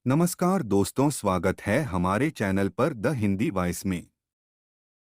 नमस्कार दोस्तों, स्वागत है हमारे चैनल पर द हिंदी वॉइस में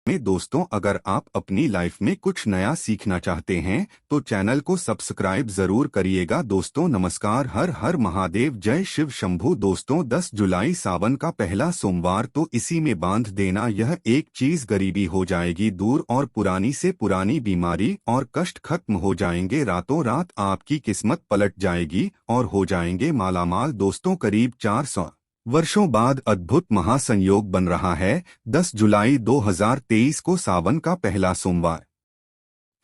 दोस्तों, अगर आप अपनी लाइफ में कुछ नया सीखना चाहते हैं तो चैनल को सब्सक्राइब जरूर करिएगा। दोस्तों नमस्कार, हर हर महादेव, जय शिव शंभू। दोस्तों 10 जुलाई सावन का पहला सोमवार, तो इसी में बांध देना यह एक चीज, गरीबी हो जाएगी दूर और पुरानी से पुरानी बीमारी और कष्ट खत्म हो जाएंगे। रातों रात आपकी किस्मत पलट जाएगी और हो जाएंगे मालामाल। दोस्तों करीब 400 वर्षों बाद अद्भुत महासंयोग बन रहा है। 10 जुलाई 2023 को सावन का पहला सोमवार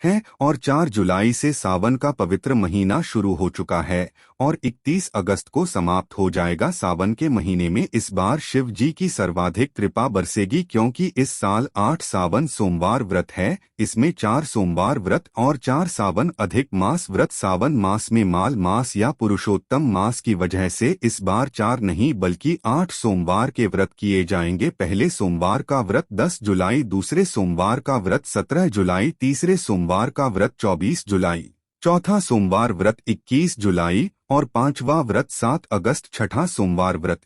है और 4 जुलाई से सावन का पवित्र महीना शुरू हो चुका है और 31 अगस्त को समाप्त हो जाएगा। सावन के महीने में इस बार शिव जी की सर्वाधिक कृपा बरसेगी, क्योंकि इस साल 8 सावन सोमवार व्रत है। इसमें 4 सोमवार व्रत और 4 सावन अधिक मास व्रत। सावन मास में माल मास या पुरुषोत्तम मास की वजह से इस बार 4 नहीं बल्कि 8 सोमवार के व्रत किए जाएंगे। पहले सोमवार का व्रत 10 जुलाई, दूसरे सोमवार का व्रत 17 जुलाई, तीसरे सोमवार का व्रत 24 जुलाई, चौथा सोमवार व्रत 21 जुलाई और पांचवा व्रत 7 अगस्त, छठा सोमवार व्रत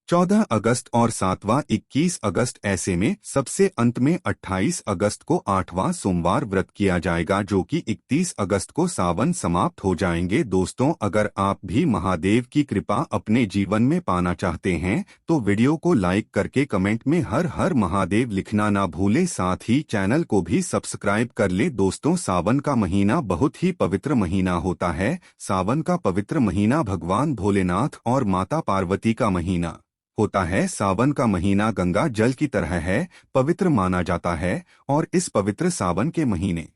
14 अगस्त और 7वां 21 अगस्त। ऐसे में सबसे अंत में 28 अगस्त को 8वां सोमवार व्रत किया जाएगा, जो कि 31 अगस्त को सावन समाप्त हो जाएंगे। दोस्तों अगर आप भी महादेव की कृपा अपने जीवन में पाना चाहते हैं तो वीडियो को लाइक करके कमेंट में हर हर महादेव लिखना ना भूले, साथ ही चैनल को भी सब्सक्राइब कर ले। दोस्तों सावन का महीना बहुत ही पवित्र महीना होता है। सावन का पवित्र महीना भगवान भोलेनाथ और माता पार्वती का महीना होता है। सावन का महीना गंगा जल की तरह है, पवित्र माना जाता है और इस पवित्र सावन के महीने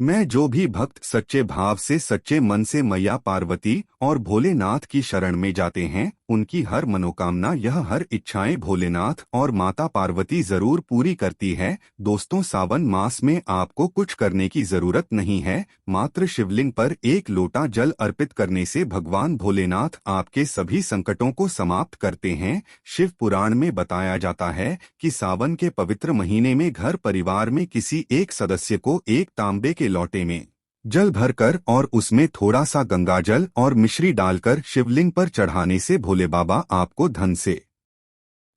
में जो भी भक्त सच्चे भाव से, सच्चे मन से मैया पार्वती और भोलेनाथ की शरण में जाते हैं, उनकी हर मनोकामना, यह हर इच्छाएं भोलेनाथ और माता पार्वती जरूर पूरी करती है। दोस्तों सावन मास में आपको कुछ करने की जरूरत नहीं है, मात्र शिवलिंग पर एक लोटा जल अर्पित करने से भगवान भोलेनाथ आपके सभी संकटों को समाप्त करते हैं। शिव पुराण में बताया जाता है कि सावन के पवित्र महीने में घर परिवार में किसी एक सदस्य को एक तांबे के लोटे में जल भरकर और उसमें थोड़ा सा गंगाजल और मिश्री डालकर शिवलिंग पर चढ़ाने से भोले बाबा आपको धन से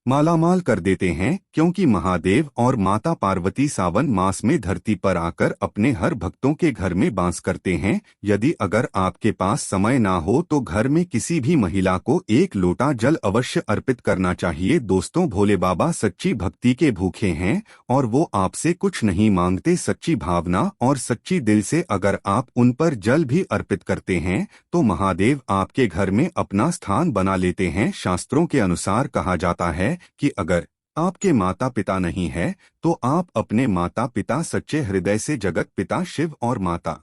मालामाल कर देते हैं, क्योंकि महादेव और माता पार्वती सावन मास में धरती पर आकर अपने हर भक्तों के घर में वास करते हैं। यदि अगर आपके पास समय ना हो तो घर में किसी भी महिला को एक लोटा जल अवश्य अर्पित करना चाहिए। दोस्तों भोले बाबा सच्ची भक्ति के भूखे हैं और वो आपसे कुछ नहीं मांगते। सच्ची भावना और सच्ची दिल से अगर आप उन पर जल भी अर्पित करते हैं तो महादेव आपके घर में अपना स्थान बना लेते हैं। शास्त्रों के अनुसार कहा जाता है कि अगर आपके माता पिता नहीं है तो आप अपने माता पिता सच्चे हृदय से जगत पिता शिव और माता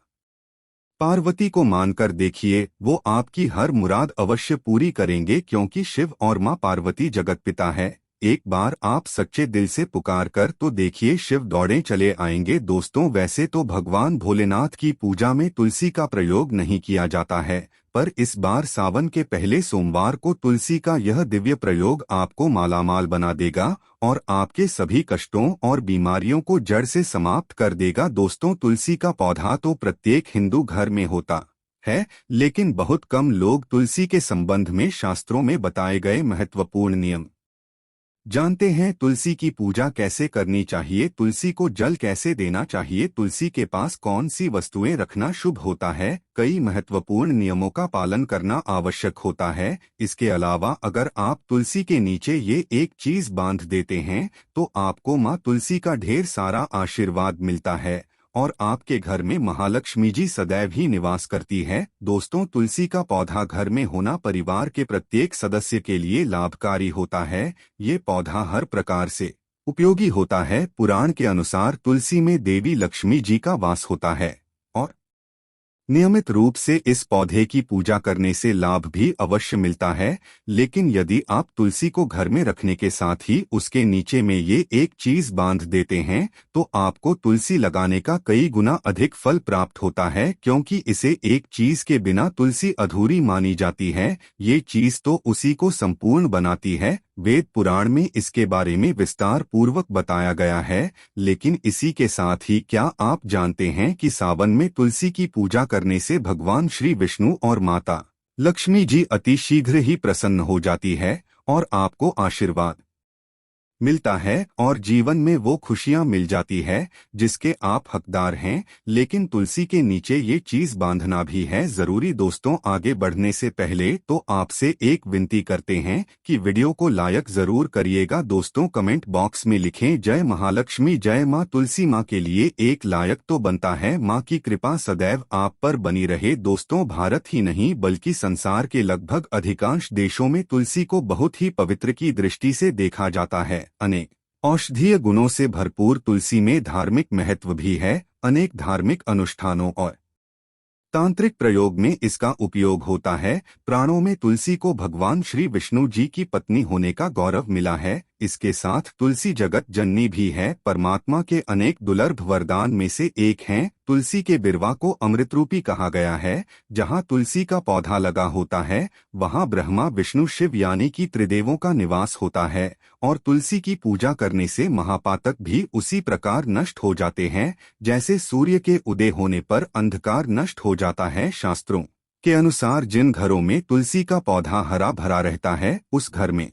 पार्वती को मानकर देखिए, वो आपकी हर मुराद अवश्य पूरी करेंगे, क्योंकि शिव और मां पार्वती जगत पिता है। एक बार आप सच्चे दिल से पुकार कर तो देखिए, शिव दौड़े चले आएंगे। दोस्तों वैसे तो भगवान भोलेनाथ की पूजा में तुलसी का प्रयोग नहीं किया जाता है, पर इस बार सावन के पहले सोमवार को तुलसी का यह दिव्य प्रयोग आपको मालामाल बना देगा और आपके सभी कष्टों और बीमारियों को जड़ से समाप्त कर देगा। दोस्तों तुलसी का पौधा तो प्रत्येक हिंदू घर में होता है, लेकिन बहुत कम लोग तुलसी के संबंध में शास्त्रों में बताए गए महत्वपूर्ण नियम जानते हैं। तुलसी की पूजा कैसे करनी चाहिए, तुलसी को जल कैसे देना चाहिए, तुलसी के पास कौन सी वस्तुएं रखना शुभ होता है, कई महत्वपूर्ण नियमों का पालन करना आवश्यक होता है। इसके अलावा अगर आप तुलसी के नीचे ये एक चीज बांध देते हैं तो आपको मां तुलसी का ढेर सारा आशीर्वाद मिलता है और आपके घर में महालक्ष्मी जी सदैव ही निवास करती है। दोस्तों तुलसी का पौधा घर में होना परिवार के प्रत्येक सदस्य के लिए लाभकारी होता है। ये पौधा हर प्रकार से उपयोगी होता है। पुराण के अनुसार तुलसी में देवी लक्ष्मी जी का वास होता है और नियमित रूप से इस पौधे की पूजा करने से लाभ भी अवश्य मिलता है। लेकिन यदि आप तुलसी को घर में रखने के साथ ही उसके नीचे में ये एक चीज बांध देते हैं तो आपको तुलसी लगाने का कई गुना अधिक फल प्राप्त होता है, क्योंकि इसे एक चीज के बिना तुलसी अधूरी मानी जाती है। ये चीज तो उसी को संपूर्ण बनाती है। वेद पुराण में इसके बारे में विस्तार पूर्वक बताया गया है। लेकिन इसी के साथ ही क्या आप जानते हैं कि सावन में तुलसी की पूजा करने से भगवान श्री विष्णु और माता लक्ष्मी जी अति शीघ्र ही प्रसन्न हो जाती है और आपको आशीर्वाद मिलता है और जीवन में वो खुशियां मिल जाती है जिसके आप हकदार हैं। लेकिन तुलसी के नीचे ये चीज बांधना भी है जरूरी। दोस्तों, आगे बढ़ने से पहले तो आपसे एक विनती करते हैं कि वीडियो को लाइक जरूर करिएगा। दोस्तों, कमेंट बॉक्स में लिखें जय महालक्ष्मी, जय माँ तुलसी। माँ के लिए एक लायक तो बनता है। माँ की कृपा सदैव आप पर बनी रहे। दोस्तों, भारत ही नहीं बल्कि संसार के लगभग अधिकांश देशों में तुलसी को बहुत ही पवित्र की दृष्टि से देखा जाता है। अनेक औषधीय गुणों से भरपूर तुलसी में धार्मिक महत्व भी है। अनेक धार्मिक अनुष्ठानों और तांत्रिक प्रयोग में इसका उपयोग होता है। प्राणों में तुलसी को भगवान श्री विष्णु जी की पत्नी होने का गौरव मिला है। इसके साथ तुलसी जगत जननी भी है। परमात्मा के अनेक दुर्लभ वरदान में से एक हैं। तुलसी के बिरवा को अमृतरूपी कहा गया है। जहाँ तुलसी का पौधा लगा होता है वहाँ ब्रह्मा विष्णु शिव यानी कि त्रिदेवों का निवास होता है। और तुलसी की पूजा करने से महापातक भी उसी प्रकार नष्ट हो जाते हैं जैसे सूर्य के उदय होने पर अंधकार नष्ट हो जाता है। शास्त्रों के अनुसार जिन घरों में तुलसी का पौधा हरा भरा रहता है उस घर में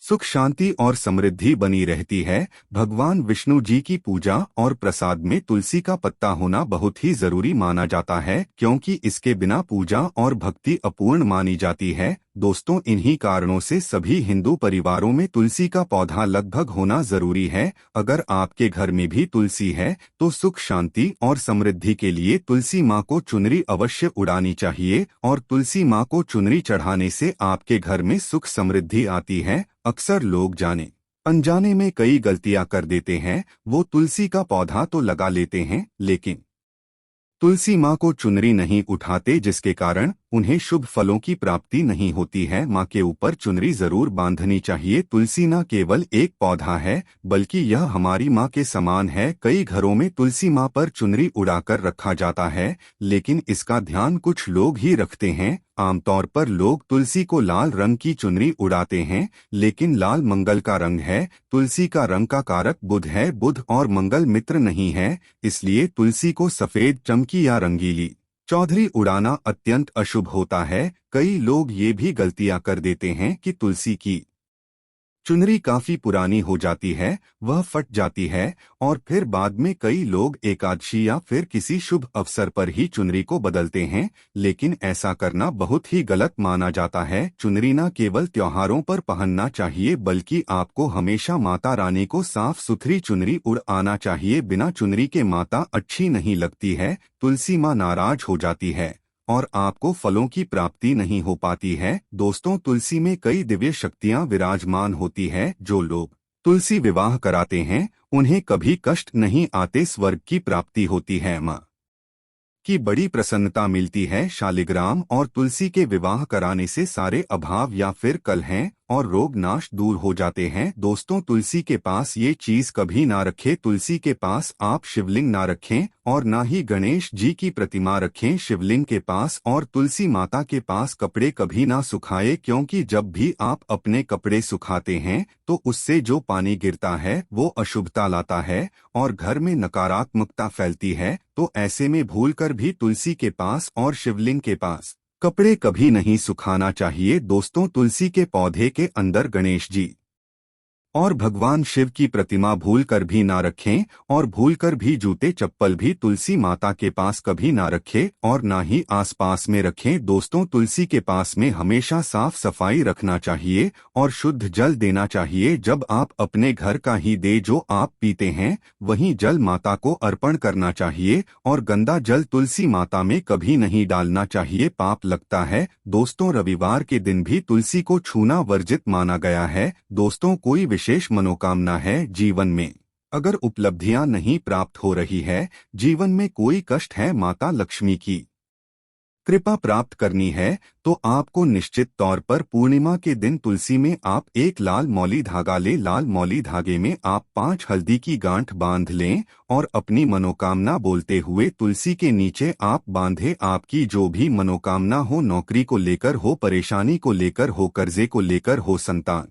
सुख शांति और समृद्धि बनी रहती है। भगवान विष्णु जी की पूजा और प्रसाद में तुलसी का पत्ता होना बहुत ही जरूरी माना जाता है क्योंकि इसके बिना पूजा और भक्ति अपूर्ण मानी जाती है। दोस्तों, इन्हीं कारणों से सभी हिंदू परिवारों में तुलसी का पौधा लगभग होना जरूरी है। अगर आपके घर में भी तुलसी है तो सुख शांति और समृद्धि के लिए तुलसी माँ को चुनरी अवश्य उड़ानी चाहिए। और तुलसी माँ को चुनरी चढ़ाने से आपके घर में सुख समृद्धि आती है। अक्सर लोग जाने अनजाने में कई गलतियां कर देते हैं। वो तुलसी का पौधा तो लगा लेते हैं लेकिन तुलसी माँ को चुनरी नहीं उठाते जिसके कारण उन्हें शुभ फलों की प्राप्ति नहीं होती है। माँ के ऊपर चुनरी जरूर बांधनी चाहिए। तुलसी न केवल एक पौधा है बल्कि यह हमारी माँ के समान है। कई घरों में तुलसी माँ पर चुनरी उड़ाकर रखा जाता है लेकिन इसका ध्यान कुछ लोग ही रखते हैं। आमतौर पर लोग तुलसी को लाल रंग की चुनरी उड़ाते हैं लेकिन लाल मंगल का रंग है। तुलसी का रंग का कारक बुध है। बुध और मंगल मित्र नहीं है, इसलिए तुलसी को सफेद, चमकी या रंगीली चौधरी उड़ाना अत्यंत अशुभ होता है। कई लोग ये भी गलतियां कर देते हैं कि तुलसी की चुनरी काफी पुरानी हो जाती है, वह फट जाती है और फिर बाद में कई लोग एकादशी या फिर किसी शुभ अवसर पर ही चुनरी को बदलते हैं। लेकिन ऐसा करना बहुत ही गलत माना जाता है। चुनरी न केवल त्योहारों पर पहनना चाहिए बल्कि आपको हमेशा माता रानी को साफ सुथरी चुनरी उड़ आना चाहिए। बिना चुनरी के माता अच्छी नहीं लगती है। तुलसी माँ नाराज हो जाती है और आपको फलों की प्राप्ति नहीं हो पाती है। दोस्तों, तुलसी में कई दिव्य शक्तियां विराजमान होती है। जो लोग तुलसी विवाह कराते हैं उन्हें कभी कष्ट नहीं आते, स्वर्ग की प्राप्ति होती है, माँ की बड़ी प्रसन्नता मिलती है। शालिग्राम और तुलसी के विवाह कराने से सारे अभाव या फिर कलह और रोग नाश दूर हो जाते हैं। दोस्तों, तुलसी के पास ये चीज कभी ना रखें। तुलसी के पास आप शिवलिंग ना रखें और ना ही गणेश जी की प्रतिमा रखें शिवलिंग के पास। और तुलसी माता के पास कपड़े कभी ना सुखाए क्योंकि जब भी आप अपने कपड़े सुखाते हैं तो उससे जो पानी गिरता है वो अशुभता लाता है और घर में नकारात्मकता फैलती है। तो ऐसे में भूलकर भी तुलसी के पास और शिवलिंग के पास कपड़े कभी नहीं सुखाना चाहिए। दोस्तों, तुलसी के पौधे के अंदर गणेश जी और भगवान शिव की प्रतिमा भूलकर भी ना रखें और भूलकर भी जूते चप्पल भी तुलसी माता के पास कभी ना रखें और ना ही आसपास में रखें। दोस्तों, तुलसी के पास में हमेशा साफ सफाई रखना चाहिए और शुद्ध जल देना चाहिए। जब आप अपने घर का ही दे जो आप पीते हैं वहीं जल माता को अर्पण करना चाहिए और गंदा जल तुलसी माता में कभी नहीं डालना चाहिए, पाप लगता है। दोस्तों, रविवार के दिन भी तुलसी को छूना वर्जित माना गया है। दोस्तों, कोई विशेष मनोकामना है जीवन में, अगर उपलब्धियां नहीं प्राप्त हो रही है, जीवन में कोई कष्ट है, माता लक्ष्मी की कृपा प्राप्त करनी है तो आपको निश्चित तौर पर पूर्णिमा के दिन तुलसी में आप एक लाल मौली धागा ले। लाल मौली धागे में आप 5 हल्दी की गांठ बांध लें और अपनी मनोकामना बोलते हुए तुलसी के नीचे आप बांधे। आपकी जो भी मनोकामना हो, नौकरी को लेकर हो, परेशानी को लेकर हो, कर्जे को लेकर हो, संतान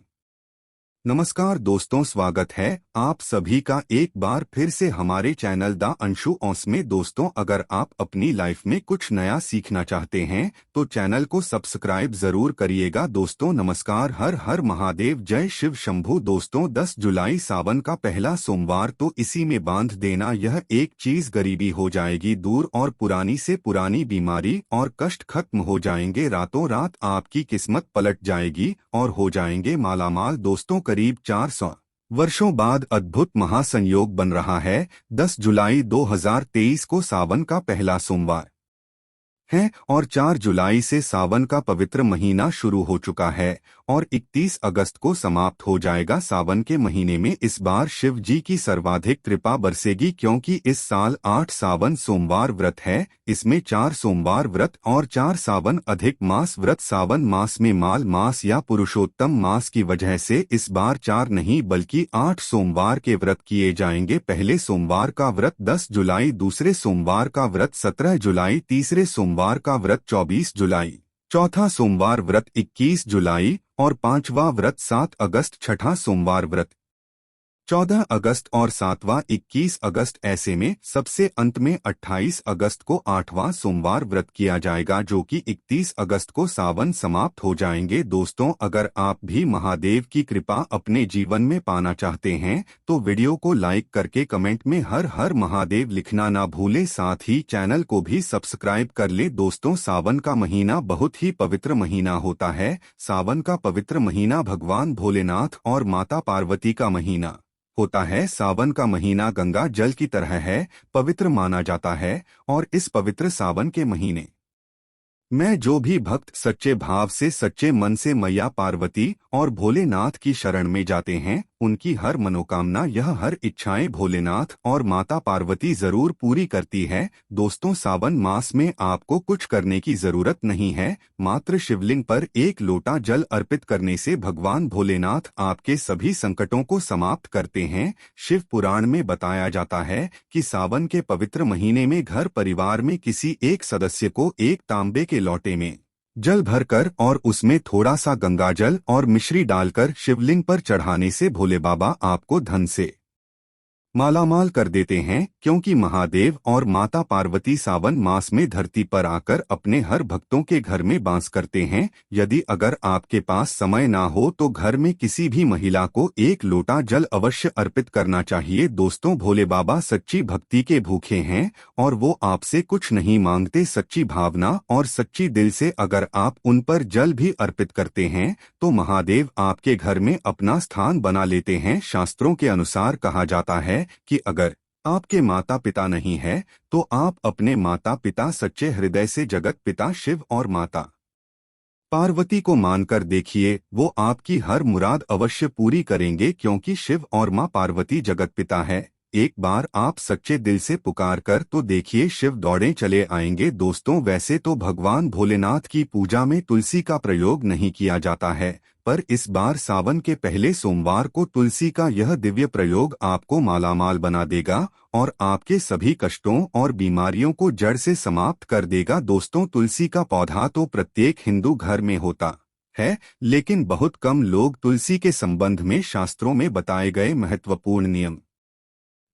नमस्कार दोस्तों, स्वागत है आप सभी का एक बार फिर से हमारे चैनल द अंशु ऑस में। दोस्तों, अगर आप अपनी लाइफ में कुछ नया सीखना चाहते हैं तो चैनल को सब्सक्राइब जरूर करिएगा। दोस्तों नमस्कार, हर हर महादेव, जय शिव शंभू। दोस्तों 10 जुलाई सावन का पहला सोमवार, तो इसी में बांध देना यह एक चीज, गरीबी हो जाएगी दूर और पुरानी से पुरानी बीमारी और कष्ट खत्म हो जाएंगे। रातों रात आपकी किस्मत पलट जाएगी और हो जाएंगे मालामाल। दोस्तों करीब 400 वर्षों बाद अद्भुत महासंयोग बन रहा है। 10 जुलाई 2023 को सावन का पहला सोमवार है और 4 जुलाई से सावन का पवित्र महीना शुरू हो चुका है और 31 अगस्त को समाप्त हो जाएगा। सावन के महीने में इस बार शिव जी की सर्वाधिक कृपा बरसेगी, क्योंकि इस साल 8 सावन सोमवार व्रत है। इसमें 4 सोमवार व्रत और 4 सावन अधिक मास व्रत। सावन मास में माल मास या पुरुषोत्तम मास की वजह से इस बार 4 नहीं बल्कि 8 सोमवार के व्रत किए जाएंगे। पहले सोमवार का व्रत 10 जुलाई, दूसरे सोमवार का व्रत 17 जुलाई, तीसरे सोमवार का व्रत 24 जुलाई, चौथा सोमवार व्रत 21 जुलाई और पांचवा व्रत 7 अगस्त, छठा सोमवार व्रत 14 अगस्त और 7वां 21 अगस्त। ऐसे में सबसे अंत में 28 अगस्त को 8वां सोमवार व्रत किया जाएगा, जो कि 31 अगस्त को सावन समाप्त हो जाएंगे। दोस्तों, अगर आप भी महादेव की कृपा अपने जीवन में पाना चाहते हैं तो वीडियो को लाइक करके कमेंट में हर हर महादेव लिखना ना भूलें। साथ ही चैनल को भी सब्सक्राइब कर ले। दोस्तों, सावन का महीना बहुत ही पवित्र महीना होता है। सावन का पवित्र महीना भगवान भोलेनाथ और माता पार्वती का महीना होता है। सावन का महीना गंगा जल की तरह है, पवित्र माना जाता है और इस पवित्र सावन के महीने में जो भी भक्त सच्चे भाव से, सच्चे मन से मैया पार्वती और भोलेनाथ की शरण में जाते हैं, उनकी हर मनोकामना, यह हर इच्छाएं भोलेनाथ और माता पार्वती जरूर पूरी करती है। दोस्तों, सावन मास में आपको कुछ करने की जरूरत नहीं है। मात्र शिवलिंग पर एक लोटा जल अर्पित करने से भगवान भोलेनाथ आपके सभी संकटों को समाप्त करते हैं। शिव पुराण में बताया जाता है कि सावन के पवित्र महीने में घर परिवार में किसी एक सदस्य को एक तांबे के लोटे में जल भरकर और उसमें थोड़ा सा गंगाजल और मिश्री डालकर शिवलिंग पर चढ़ाने से भोले बाबा आपको धन से मालामाल कर देते हैं, क्योंकि महादेव और माता पार्वती सावन मास में धरती पर आकर अपने हर भक्तों के घर में वास करते हैं। यदि अगर आपके पास समय ना हो तो घर में किसी भी महिला को एक लोटा जल अवश्य अर्पित करना चाहिए। दोस्तों, भोले बाबा सच्ची भक्ति के भूखे हैं और वो आपसे कुछ नहीं मांगते। सच्ची भावना और सच्ची दिल से अगर आप उन पर जल भी अर्पित करते हैं तो महादेव आपके घर में अपना स्थान बना लेते हैं। शास्त्रों के अनुसार कहा जाता है कि अगर आपके माता पिता नहीं है तो आप अपने माता पिता सच्चे हृदय से जगत पिता शिव और माता पार्वती को मानकर देखिए, वो आपकी हर मुराद अवश्य पूरी करेंगे, क्योंकि शिव और मां पार्वती जगत पिता है। एक बार आप सच्चे दिल से पुकार कर तो देखिए, शिव दौड़े चले आएंगे। दोस्तों, वैसे तो भगवान भोलेनाथ की पूजा में तुलसी का प्रयोग नहीं किया जाता है, पर इस बार सावन के पहले सोमवार को तुलसी का यह दिव्य प्रयोग आपको मालामाल बना देगा और आपके सभी कष्टों और बीमारियों को जड़ से समाप्त कर देगा। दोस्तों, तुलसी का पौधा तो प्रत्येक हिंदू घर में होता है, लेकिन बहुत कम लोग तुलसी के संबंध में शास्त्रों में बताए गए महत्वपूर्ण नियम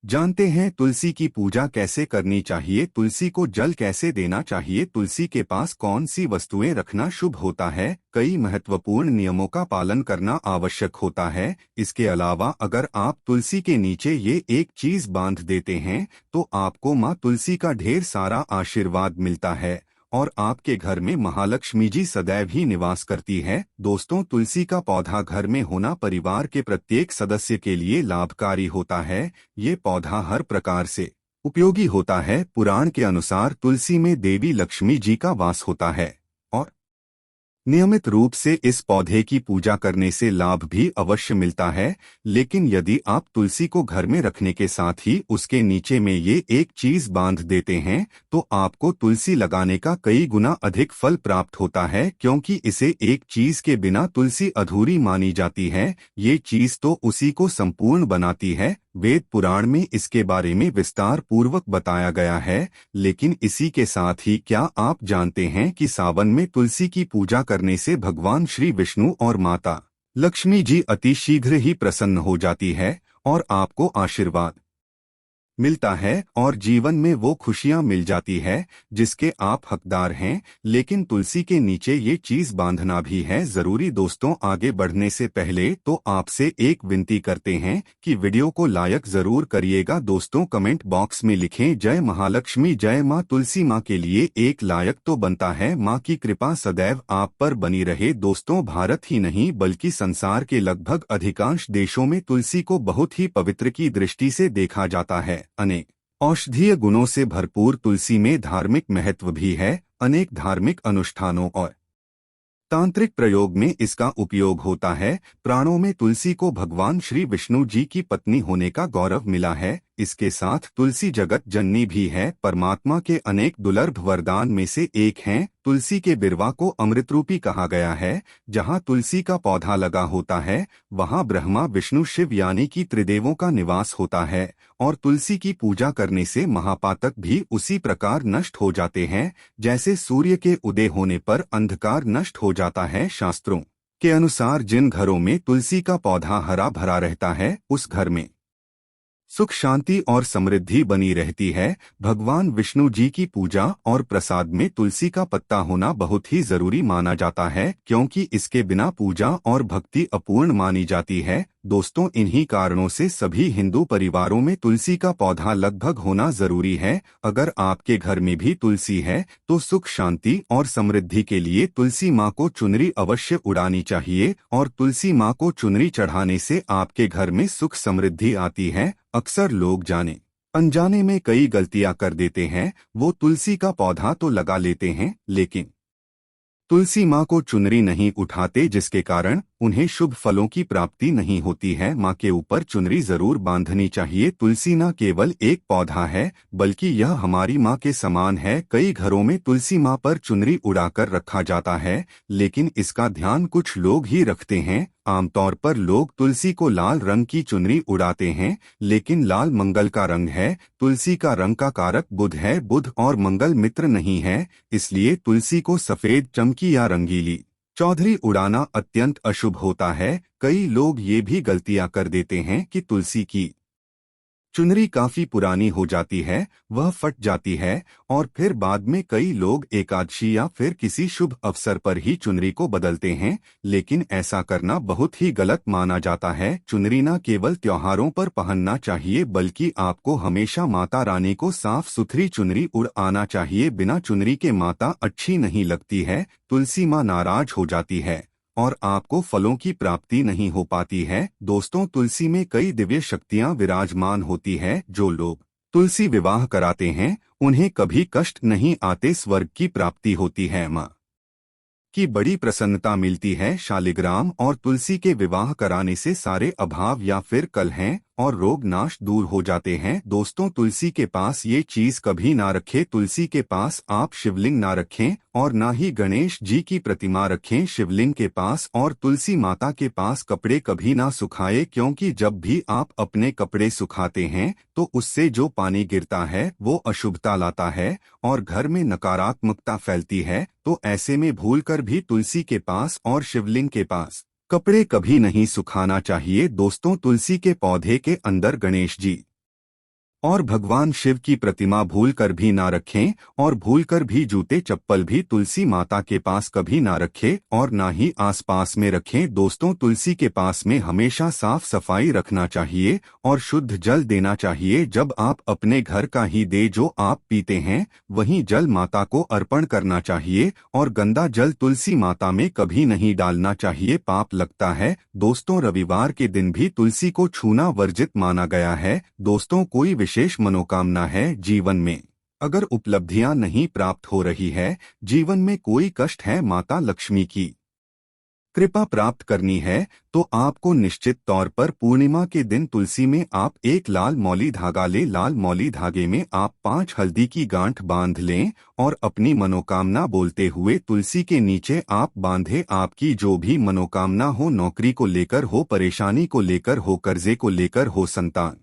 जानते हैं। तुलसी की पूजा कैसे करनी चाहिए, तुलसी को जल कैसे देना चाहिए, तुलसी के पास कौन सी वस्तुएं रखना शुभ होता है, कई महत्वपूर्ण नियमों का पालन करना आवश्यक होता है। इसके अलावा अगर आप तुलसी के नीचे ये एक चीज बांध देते हैं तो आपको माँ तुलसी का ढेर सारा आशीर्वाद मिलता है और आपके घर में महालक्ष्मी जी सदैव ही निवास करती है। दोस्तों, तुलसी का पौधा घर में होना परिवार के प्रत्येक सदस्य के लिए लाभकारी होता है। ये पौधा हर प्रकार से उपयोगी होता है। पुराण के अनुसार तुलसी में देवी लक्ष्मी जी का वास होता है और नियमित रूप से इस पौधे की पूजा करने से लाभ भी अवश्य मिलता है। लेकिन यदि आप तुलसी को घर में रखने के साथ ही उसके नीचे में ये एक चीज बांध देते हैं तो आपको तुलसी लगाने का कई गुना अधिक फल प्राप्त होता है, क्योंकि इसे एक चीज के बिना तुलसी अधूरी मानी जाती है। ये चीज तो उसी को संपूर्ण बनाती है। वेद पुराण में इसके बारे में विस्तार पूर्वक बताया गया है। लेकिन इसी के साथ ही क्या आप जानते हैं कि सावन में तुलसी की पूजा करने से भगवान श्री विष्णु और माता लक्ष्मी जी अति शीघ्र ही प्रसन्न हो जाती है और आपको आशीर्वाद मिलता है और जीवन में वो खुशियां मिल जाती है जिसके आप हकदार हैं। लेकिन तुलसी के नीचे ये चीज बांधना भी है जरूरी। दोस्तों, आगे बढ़ने से पहले तो आपसे एक विनती करते हैं कि वीडियो को लाइक जरूर करिएगा। दोस्तों, कमेंट बॉक्स में लिखें जय महालक्ष्मी, जय माँ तुलसी। माँ के लिए एक लायक तो बनता है। माँ की कृपा सदैव आप पर बनी रहे। दोस्तों, भारत ही नहीं बल्कि संसार के लगभग अधिकांश देशों में तुलसी को बहुत ही पवित्र की दृष्टि से देखा जाता है। अनेक औषधीय गुणों से भरपूर तुलसी में धार्मिक महत्व भी है। अनेक धार्मिक अनुष्ठानों और तांत्रिक प्रयोग में इसका उपयोग होता है। प्राणों में तुलसी को भगवान श्री विष्णु जी की पत्नी होने का गौरव मिला है। इसके साथ तुलसी जगत जननी भी है। परमात्मा के अनेक दुर्लभ वरदान में से एक हैं। तुलसी के बिरवा को अमृत रूपी कहा गया है। जहाँ तुलसी का पौधा लगा होता है वहाँ ब्रह्मा विष्णु शिव यानी कि त्रिदेवों का निवास होता है। और तुलसी की पूजा करने से महापातक भी उसी प्रकार नष्ट हो जाते हैं जैसे सूर्य के उदय होने पर अंधकार नष्ट हो जाता है। शास्त्रों के अनुसार जिन घरों में तुलसी का पौधा हरा भरा रहता है उस घर में सुख शांति और समृद्धि बनी रहती है। भगवान विष्णु जी की पूजा और प्रसाद में तुलसी का पत्ता होना बहुत ही जरूरी माना जाता है क्योंकि इसके बिना पूजा और भक्ति अपूर्ण मानी जाती है। दोस्तों, इन्हीं कारणों से सभी हिंदू परिवारों में तुलसी का पौधा लगभग होना जरूरी है। अगर आपके घर में भी तुलसी है तो सुख शांति और समृद्धि के लिए तुलसी माँ को चुनरी अवश्य उड़ानी चाहिए। और तुलसी माँ को चुनरी चढ़ाने से आपके घर में सुख समृद्धि आती है। अक्सर लोग जाने अनजाने में कई गलतियां कर देते हैं। वो तुलसी का पौधा तो लगा लेते हैं लेकिन तुलसी माँ को चुनरी नहीं उठाते जिसके कारण उन्हें शुभ फलों की प्राप्ति नहीं होती है। माँ के ऊपर चुनरी जरूर बांधनी चाहिए। तुलसी न केवल एक पौधा है बल्कि यह हमारी माँ के समान है। कई घरों में तुलसी माँ पर चुनरी उड़ाकर रखा जाता है लेकिन इसका ध्यान कुछ लोग ही रखते हैं। आमतौर पर लोग तुलसी को लाल रंग की चुनरी उड़ाते हैं लेकिन लाल मंगल का रंग है। तुलसी का रंग का कारक बुध है। बुध और मंगल मित्र नहीं है, इसलिए तुलसी को सफेद, चमकी या रंगीली चौधरी उड़ाना अत्यंत अशुभ होता है। कई लोग ये भी गलतियां कर देते हैं कि तुलसी की चुनरी काफी पुरानी हो जाती है, वह फट जाती है और फिर बाद में कई लोग एकादशी या फिर किसी शुभ अवसर पर ही चुनरी को बदलते हैं। लेकिन ऐसा करना बहुत ही गलत माना जाता है। चुनरी न केवल त्योहारों पर पहनना चाहिए बल्कि आपको हमेशा माता रानी को साफ सुथरी चुनरी उड़ आना चाहिए। बिना चुनरी के माता अच्छी नहीं लगती है। तुलसी माँ नाराज हो जाती है और आपको फलों की प्राप्ति नहीं हो पाती है। दोस्तों, तुलसी में कई दिव्य शक्तियां विराजमान होती है। जो लोग तुलसी विवाह कराते हैं उन्हें कभी कष्ट नहीं आते, स्वर्ग की प्राप्ति होती है, माँ की बड़ी प्रसन्नता मिलती है। शालिग्राम और तुलसी के विवाह कराने से सारे अभाव या फिर कलह और रोग नाश दूर हो जाते हैं। दोस्तों, तुलसी के पास ये चीज कभी ना रखें। तुलसी के पास आप शिवलिंग ना रखें और ना ही गणेश जी की प्रतिमा रखें शिवलिंग के पास। और तुलसी माता के पास कपड़े कभी ना सुखाए क्योंकि जब भी आप अपने कपड़े सुखाते हैं तो उससे जो पानी गिरता है वो अशुभता लाता है और घर में नकारात्मकता फैलती है। तो ऐसे में भूलकर भी तुलसी के पास और शिवलिंग के पास कपड़े कभी नहीं सुखाना चाहिए। दोस्तों, तुलसी के पौधे के अंदर गणेश जी और भगवान शिव की प्रतिमा भूलकर भी ना रखें और भूलकर भी जूते चप्पल भी तुलसी माता के पास कभी ना रखें और ना ही आसपास में रखें। दोस्तों, तुलसी के पास में हमेशा साफ सफाई रखना चाहिए और शुद्ध जल देना चाहिए। जब आप अपने घर का ही दे जो आप पीते हैं वहीं जल माता को अर्पण करना चाहिए और गंदा जल तुलसी माता में कभी नहीं डालना चाहिए, पाप लगता है। दोस्तों, रविवार के दिन भी तुलसी को छूना वर्जित माना गया है। दोस्तों, कोई विशेष मनोकामना है जीवन में, अगर उपलब्धियां नहीं प्राप्त हो रही है, जीवन में कोई कष्ट है, माता लक्ष्मी की कृपा प्राप्त करनी है तो आपको निश्चित तौर पर पूर्णिमा के दिन तुलसी में आप एक लाल मौली धागा लें। लाल मौली धागे में आप 5 हल्दी की गांठ बांध लें और अपनी मनोकामना बोलते हुए तुलसी के नीचे आप बांधे। आपकी जो भी मनोकामना हो, नौकरी को लेकर हो, परेशानी को लेकर हो, कर्जे को लेकर हो, संतान